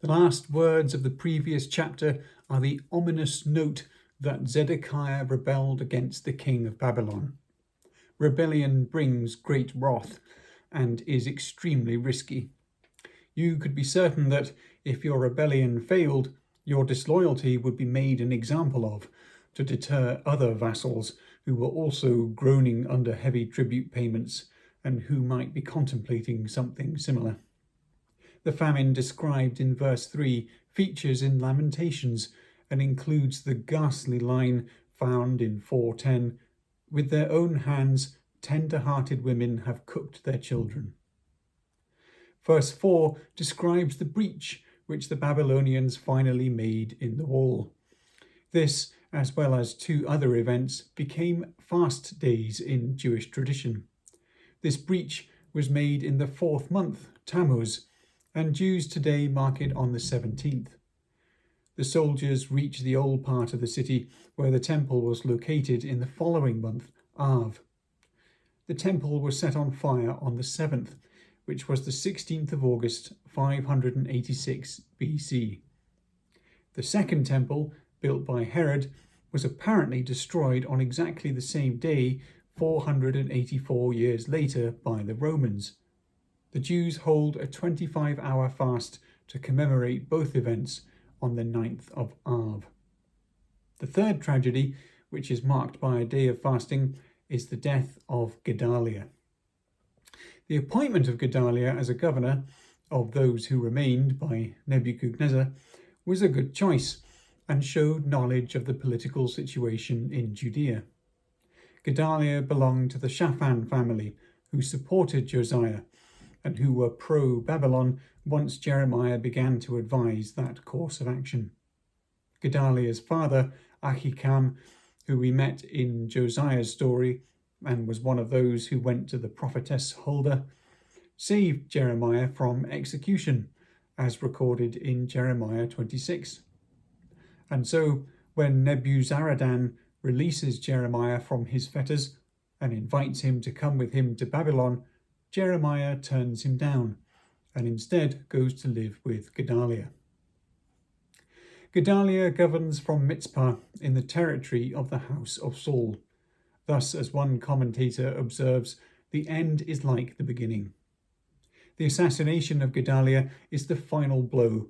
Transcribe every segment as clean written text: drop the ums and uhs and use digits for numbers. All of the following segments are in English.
The last words of the previous chapter are the ominous note that Zedekiah rebelled against the king of Babylon. Rebellion brings great wrath and is extremely risky. You could be certain that if your rebellion failed, your disloyalty would be made an example of to deter other vassals who were also groaning under heavy tribute payments and who might be contemplating something similar. The famine described in verse 3 features in Lamentations and includes the ghastly line found in 4:10, "With their own hands, tender-hearted women have cooked their children." Verse 4 describes the breach which the Babylonians finally made in the wall. This, as well as two other events, became fast days in Jewish tradition. This breach was made in the 4th month, Tammuz, and Jews today mark it on the 17th. The soldiers reached the old part of the city where the temple was located in the following month, Av. The temple was set on fire on the 7th, which was the 16th of August, 586 BC. The second temple, built by Herod, was apparently destroyed on exactly the same day, 484 years later, by the Romans. The Jews hold a 25-hour fast to commemorate both events on the 9th of Av. The third tragedy, which is marked by a day of fasting, is the death of Gedaliah. The appointment of Gedaliah as a governor of those who remained by Nebuchadnezzar was a good choice and showed knowledge of the political situation in Judea. Gedaliah belonged to the Shaphan family, who supported Josiah and who were pro-Babylon once Jeremiah began to advise that course of action. Gedaliah's father, Ahikam, who we met in Josiah's story and was one of those who went to the prophetess Huldah, saved Jeremiah from execution, as recorded in Jeremiah 26. And so, when Nebuzaradan releases Jeremiah from his fetters and invites him to come with him to Babylon, Jeremiah turns him down and instead goes to live with Gedaliah. Gedaliah governs from Mitzpah in the territory of the house of Saul. Thus, as one commentator observes, the end is like the beginning. The assassination of Gedaliah is the final blow,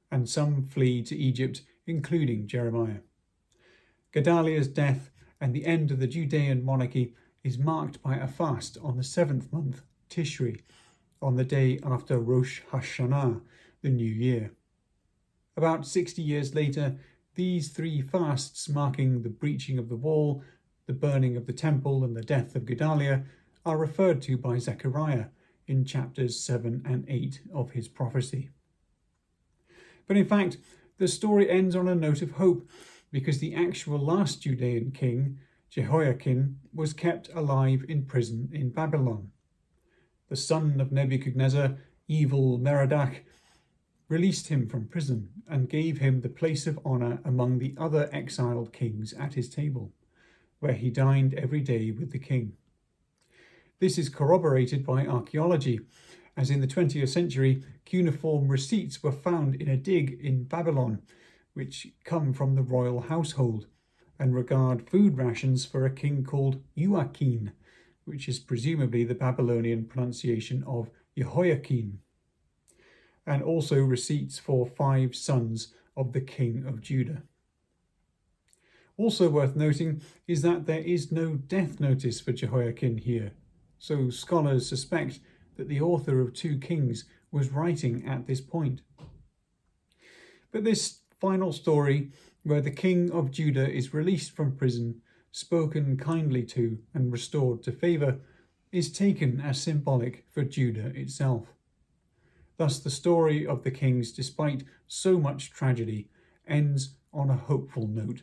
and some flee to Egypt, including Jeremiah. Gedaliah's death and the end of the Judean monarchy is marked by a fast on the 7th month, Tishri, on the day after Rosh Hashanah, the new year. About 60 years later, these three fasts, marking the breaching of the wall, the burning of the temple, and the death of Gedaliah, are referred to by Zechariah in chapters 7 and 8 of his prophecy. But in fact, the story ends on a note of hope, because the actual last Judean king, Jehoiakim, was kept alive in prison in Babylon. The son of Nebuchadnezzar, evil Merodach, released him from prison and gave him the place of honour among the other exiled kings at his table, where he dined every day with the king. This is corroborated by archaeology, as in the 20th century, cuneiform receipts were found in a dig in Babylon, which come from the royal household, and regard food rations for a king called Joachim, which is presumably the Babylonian pronunciation of Jehoiakim, and also receipts for 5 sons of the king of Judah. Also worth noting is that there is no death notice for Jehoiakim here, so scholars suspect that the author of 2 Kings was writing at this point. But this final story, where the king of Judah is released from prison, spoken kindly to and restored to favour, is taken as symbolic for Judah itself. Thus the story of the kings, despite so much tragedy, ends on a hopeful note.